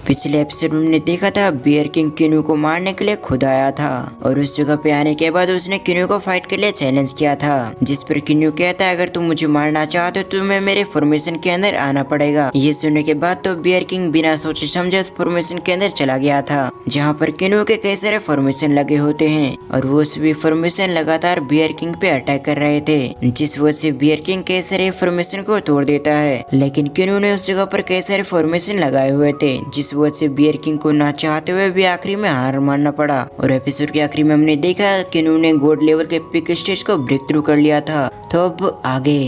पिछले एपिसोड में हमने देखा था बियर किंग किनू को मारने के लिए खुद आया था और उस जगह पे आने के बाद उसने किनू को फाइट के लिए चैलेंज किया था, जिस पर किनू कहता है अगर तुम मुझे मारना चाहते हो तो तुम्हें मेरे फॉर्मेशन के अंदर आना पड़ेगा। ये सुनने के बाद तो बियर किंग बिना सोचे समझे उस फॉर्मेशन के अंदर चला गया था, जहाँ पर किनू के कई सारे फॉर्मेशन लगे होते हैं और वो सभी फॉर्मेशन लगातार बियर किंग पे अटैक कर रहे थे, जिस वजह से बियर किंग कई सारे फॉर्मेशन को तोड़ देता है। लेकिन किनू ने उस जगह पर कई सारे फॉर्मेशन लगाए हुए थे, जिस वजह से बियर किंग को ना चाहते हुए भी आखिरी में हार मानना पड़ा। और एपिसोड के आखिरी में हमने देखा किनू ने गॉड लेवल के पिक स्टेज को ब्रेक थ्रू कर लिया था। तो अब आगे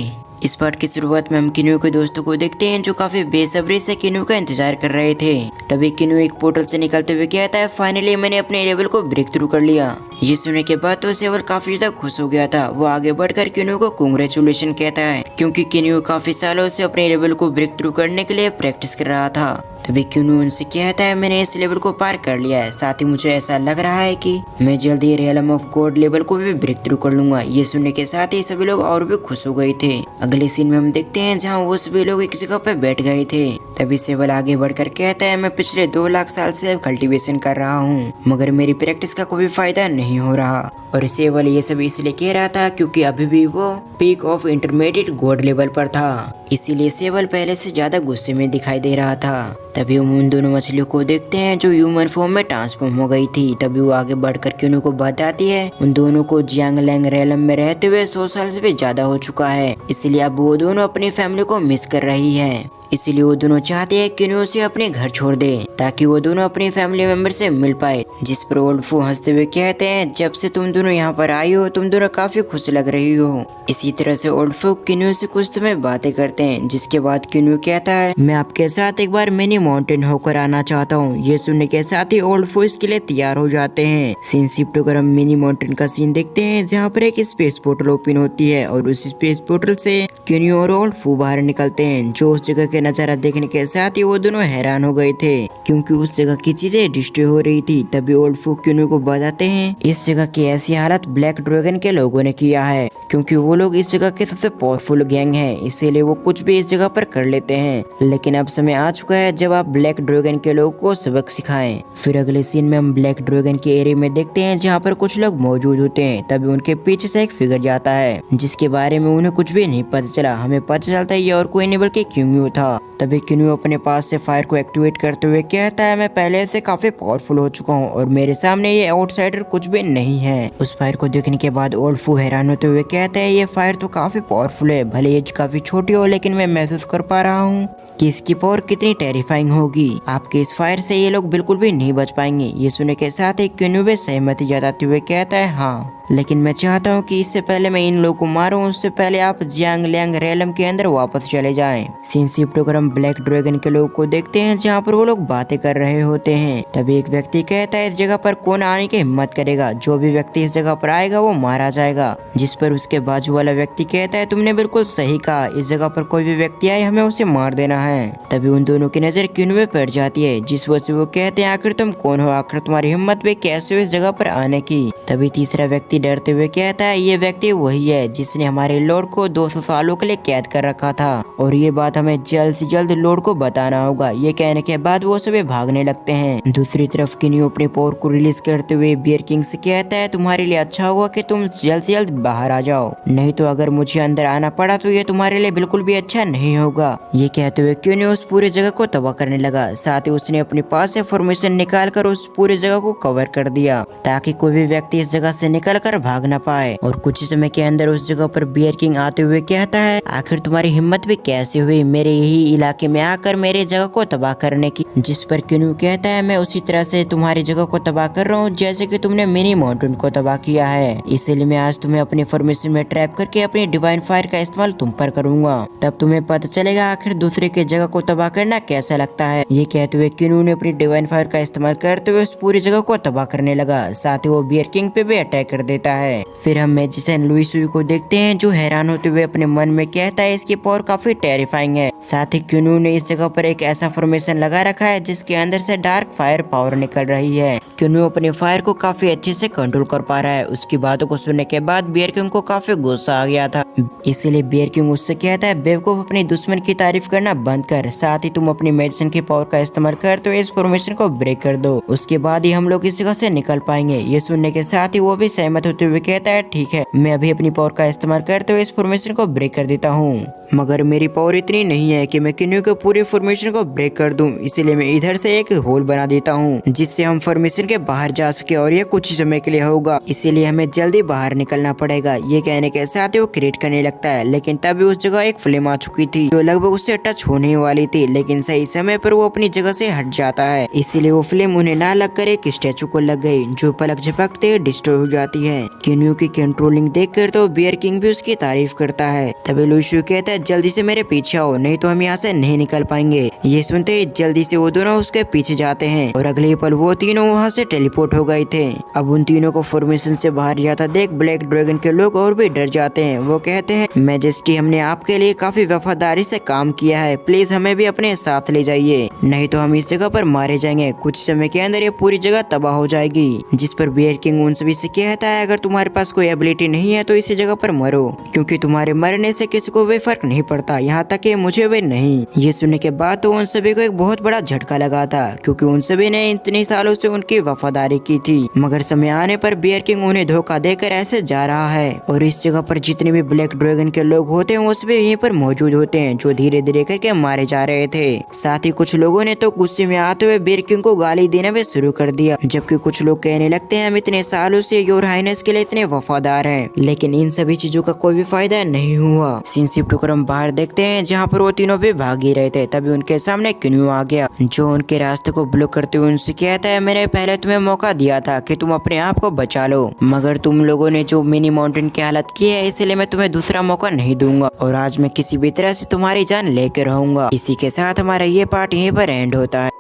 इस पार्ट की शुरुआत में हम किनू के दोस्तों को देखते हैं जो काफी बेसब्री से किनू का इंतजार कर रहे थे। तभी किनू एक पोर्टल से निकलते हुए कहता है फाइनली मैंने अपने लेवल को ब्रेक थ्रू कर लिया। ये सुनने के बाद तो सेवल काफी ज्यादा खुश हो गया था। वो आगे बढ़कर किनू को कांग्रेचुलेशन कहता है, क्योंकि किनू काफी सालों से अपने लेवल को ब्रेक थ्रू करने के लिए प्रैक्टिस कर रहा था। तभी किनू उनसे कहता है मैंने इस लेवल को पार कर लिया है, साथ ही मुझे ऐसा लग रहा है कि मैं जल्दी ही रियलम ऑफ गॉड लेवल को भी ब्रेक थ्रू कर लूंगा। ये सुनने के साथ ही सभी लोग और भी खुश हो गए थे। अगले सीन में हम देखते हैं जहाँ वो सभी लोग एक जगह पर बैठ गए थे। तभी सेवल आगे बढ़कर कहता है मैं पिछले 2 लाख साल से कल्टीवेशन कर रहा हूँ, मगर मेरी प्रैक्टिस का कोई फायदा नहीं हो रहा। और सेवल ये सब इसलिए कह रहा था क्योंकि अभी भी वो peak of intermediate God level पर था, इसीलिए सेवल पहले से ज्यादा गुस्से में दिखाई दे रहा था। तभी हम उन दोनों मछलियों को देखते हैं जो ह्यूमन फॉर्म में ट्रांसफॉर्म हो गई थी। तभी वो आगे बढ़कर किनू को बताती है उन दोनों को जियांगलैंग रेलम में रहते हुए 100 साल से भी ज्यादा हो चुका है, इसलिए अब वो दोनों अपनी फैमिली को मिस कर रही है। इसीलिए वो दोनों चाहते हैं किनू से अपने घर छोड़ दे ताकि वो दोनों अपनी फैमिली मेंबर से मिल पाए। जिस पर ओल्ड फू हंसते हुए कहते हैं जब से तुम दोनों यहाँ पर आई हो तुम दोनों काफी खुश लग रही हो। इसी तरह से ओल्ड फू किनू से कुछ समय बातें करते हैं, जिसके बाद किनू कहता है मैं आपके साथ एक बार मिनी माउंटेन होकर आना चाहता हूँ। ये सुनने के साथ ही ओल्ड फू इसके लिए तैयार हो जाते हैं। सीन शिफ्ट होकर हम मिनी माउंटेन का सीन देखते हैं जहाँ पर एक स्पेस पोर्टल ओपन होती है और उस स्पेस पोर्टल से किनू और ओल्ड फू बाहर निकलते हैं। जो उस जगह के नजारा देखने के साथ ही वो दोनों हैरान हो गए थे क्योंकि उस जगह की चीजें डिस्ट्रॉय हो रही थी। तभी ओल्ड फू किनू को बताते हैं इस जगह की ऐसी हालत ब्लैक ड्रैगन के लोगों ने किया है, क्योंकि वो लोग इस जगह के सबसे पावरफुल गैंग है, इसीलिए वो कुछ भी इस जगह पर कर लेते हैं। लेकिन अब समय आ चुका है जब आप ब्लैक ड्रैगन के लोगों को सबक सिखाएं। फिर अगले सीन में हम ब्लैक ड्रैगन के एरिया में देखते हैं जहाँ पर कुछ लोग मौजूद होते हैं। तभी उनके पीछे से एक फिगर जाता है जिसके बारे में उन्हें कुछ भी नहीं पता चला। हमें पता चलता है ये और कोई नहीं बल्कि किन्यू था। तभी किन्यू अपने पास से फायर को एक्टिवेट करते हुए कहता है मैं पहले से काफी पावरफुल हो चुका हूँ और मेरे सामने ये आउटसाइडर कुछ भी नहीं है। उस फायर को देखने के बाद ओल्ड फू हैरान होते हुए कहता है ये फायर तो काफी पावरफुल है, भले ये काफी छोटी हो लेकिन मैं महसूस कर पा रहा हूँ कि इसकी पावर कितनी टेरिफाइंग होगी। आपके इस फायर से ये लोग बिल्कुल भी नहीं बच पाएंगे। ये सुनने के साथ ही किन्यू भी सहमति जताते हुए कहता है हाँ, लेकिन मैं चाहता हूँ कि इससे पहले मैं इन लोगों को मारूं उससे पहले आप जियांगलैंग रेलम के अंदर वापस चले जाएं। सीन शिफ्ट होकर हम ब्लैक ड्रैगन के लोगों को देखते हैं जहाँ पर वो लोग बातें कर रहे होते हैं। तभी एक व्यक्ति कहता है इस जगह पर कौन आने की हिम्मत करेगा, जो भी व्यक्ति इस जगह पर आएगा वो मारा जाएगा। जिस पर उसके बाजू वाला व्यक्ति कहता है तुमने बिल्कुल सही कहा, इस जगह पर कोई भी व्यक्ति आए हमें उसे मार देना है। तभी उन दोनों की नजर किन्यू में पड़ जाती है, जिस वजह से वो कहते हैं आखिर तुम कौन हो, आखिर तुम्हारी हिम्मत भी कैसे हो इस जगह पर आने की। तभी तीसरा व्यक्ति डरते हुए कहता है ये व्यक्ति वही है जिसने हमारे लॉर्ड को 200 सालों के लिए कैद कर रखा था और ये बात हमें जल्द से जल्द लॉर्ड को बताना होगा। ये कहने के बाद वो सभी भागने लगते हैं। दूसरी तरफ किन्यू अपनी पावर को रिलीज करते हुए बियर किंग से कहता है तुम्हारे लिए अच्छा होगा कि तुम जल्द से जल्द बाहर आ जाओ, नहीं तो अगर मुझे अंदर आना पड़ा तो ये तुम्हारे लिए बिल्कुल भी अच्छा नहीं होगा। ये कहते हुए किन्यू उस पूरी जगह को तबाह करने लगा, साथ ही उसने अपने पास से फॉर्मेशन निकाल कर उस पूरी जगह को कवर कर दिया ताकि कोई भी व्यक्ति इस जगह से निकल कर भाग न पाए। और कुछ ही समय के अंदर उस जगह पर बियर किंग आते हुए कहता है आखिर तुम्हारी हिम्मत भी कैसे हुई मेरे यही इलाके में आकर मेरे जगह को तबाह करने की। जिस पर किन्यू कहता है मैं उसी तरह से तुम्हारी जगह को तबाह कर रहा हूँ जैसे कि तुमने मिनी माउंटेन को तबाह किया है, इसीलिए मैं आज तुम्हें अपनी फॉर्मेशन में ट्रैप करके अपनी डिवाइन फायर का इस्तेमाल तुम पर करूंगा, तब तुम्हें पता चलेगा आखिर दूसरे की जगह को तबाह करना कैसा लगता है। ये कहते हुए किन्यू ने अपनी डिवाइन फायर का इस्तेमाल करते हुए उस पूरी जगह को तबाह करने लगा, साथ ही वो बियर किंग पे भी अटैक कर देता है। फिर हम मैजिशियन लुई सुई को देखते हैं जो हैरान होते हुए अपने मन में कहता है इसकी पावर काफी टेरिफाइंग है। साथ ही क्यूनू ने इस जगह पर एक ऐसा फॉर्मेशन लगा रखा है जिसके अंदर से डार्क फायर पावर निकल रही है। क्यूनू अपने फायर को काफी अच्छे से कंट्रोल कर पा रहा है। उसकी बातों को सुनने के बाद बियर किंग को काफी गुस्सा आ गया था, इसीलिए बियर किंग उससे कहता है बेवकूफ अपने दुश्मन की तारीफ करना बंद कर, साथ ही तुम अपनी मेडिसिन की पावर का इस्तेमाल कर तो इस फॉर्मेशन को ब्रेक कर दो, उसके बाद ही हम लोग इस जगह से निकल पाएंगे। ये सुनने के साथ ही वो भी सहमत होते हुए कहता है ठीक है, मैं अभी अपनी पावर का इस्तेमाल करते हुए इस फॉर्मेशन को ब्रेक कर देता हूँ, मगर मेरी पावर इतनी नहीं है कि मैं किन्यू के पूरे फॉर्मेशन को ब्रेक कर दूं, इसीलिए मैं इधर से एक होल बना देता हूँ जिससे हम फॉर्मेशन के बाहर जा सके और ये कुछ समय के लिए होगा, इसीलिए हमें जल्दी बाहर निकलना पड़ेगा। ये कहने के साथ ही वो क्रिएट करने लगता है, लेकिन तभी उस जगह एक फ्लेम आ चुकी थी जो लगभग उससे टच होने वाली थी, लेकिन सही समय पर वो अपनी जगह से हट जाता है, इसीलिए वो फ्लेम उन्हें ना लगकर एक स्टैचू को लग गई जो पलक झपकते डिस्ट्रॉय हो जाती है। किन्यू की कंट्रोलिंग देखकर तो बियर किंग भी उसकी तारीफ करता है। तभी लुई सुई कहता है जल्दी से मेरे पीछे आओ, नहीं तो हम यहाँ से नहीं निकल पाएंगे। ये सुनते ही जल्दी से वो दोनों उसके पीछे जाते हैं और अगले ही पल वो तीनों वहाँ से टेलीपोर्ट हो गए थे। अब उन तीनों को फॉर्मेशन से बाहर जाता देख ब्लैक ड्रैगन के लोग और भी डर जाते हैं। वो कहते हैं मैजेस्टी, हमने आपके लिए काफी वफादारी से काम किया है, प्लीज हमें भी अपने साथ ले जाइए, नहीं तो हम इस जगह पर मारे जाएंगे। कुछ समय के अंदर ये पूरी जगह तबाह हो जाएगी। जिस पर बियर किंग उन सभी से कहता है अगर तुम्हारे पास कोई एबिलिटी नहीं है तो इसी जगह पर मरो, क्योंकि तुम्हारे मरने से किसी को भी फर्क नहीं पड़ता, यहाँ तक कि मुझे भी नहीं। ये सुनने के बाद तो उन सभी को एक बहुत बड़ा झटका लगा था, क्योंकि उन सभी ने इतने सालों से उनकी वफादारी की थी, मगर समय आने पर बियर किंग उन्हें धोखा देकर ऐसे जा रहा है। और इस जगह पर जितने भी ब्लैक ड्रैगन के लोग होते हैं वो सभी यहीं पर मौजूद होते हैं जो धीरे धीरे करके मारे जा रहे थे। साथ ही कुछ लोगों ने तो गुस्से में आते हुए बियर किंग को गाली देना भी शुरू कर दिया, जबकि कुछ लोग कहने लगते हैं हम इतने सालों से योर हाइनेस के लिए इतने वफादार हैं, लेकिन इन सभी चीजों का कोई भी फायदा नहीं हुआ। सीनशिप टुकर हम बाहर देखते हैं जहाँ पर वो तीनों भी भाग ही रहे थे। तभी उनके सामने किन्यू आ गया जो उनके रास्ते को ब्लॉक करते हुए उनसे कहता है मैंने पहले तुम्हें मौका दिया था कि तुम अपने आप को बचा लो, मगर तुम लोगों ने जो मिनी माउंटेन की हालत की है, इसलिए मैं तुम्हें दूसरा मौका नहीं दूंगा और आज मैं किसी भी तरह से तुम्हारी जान लेकर रहूंगा। इसी के साथ हमारा ये पार्ट यहीं पर एंड होता है।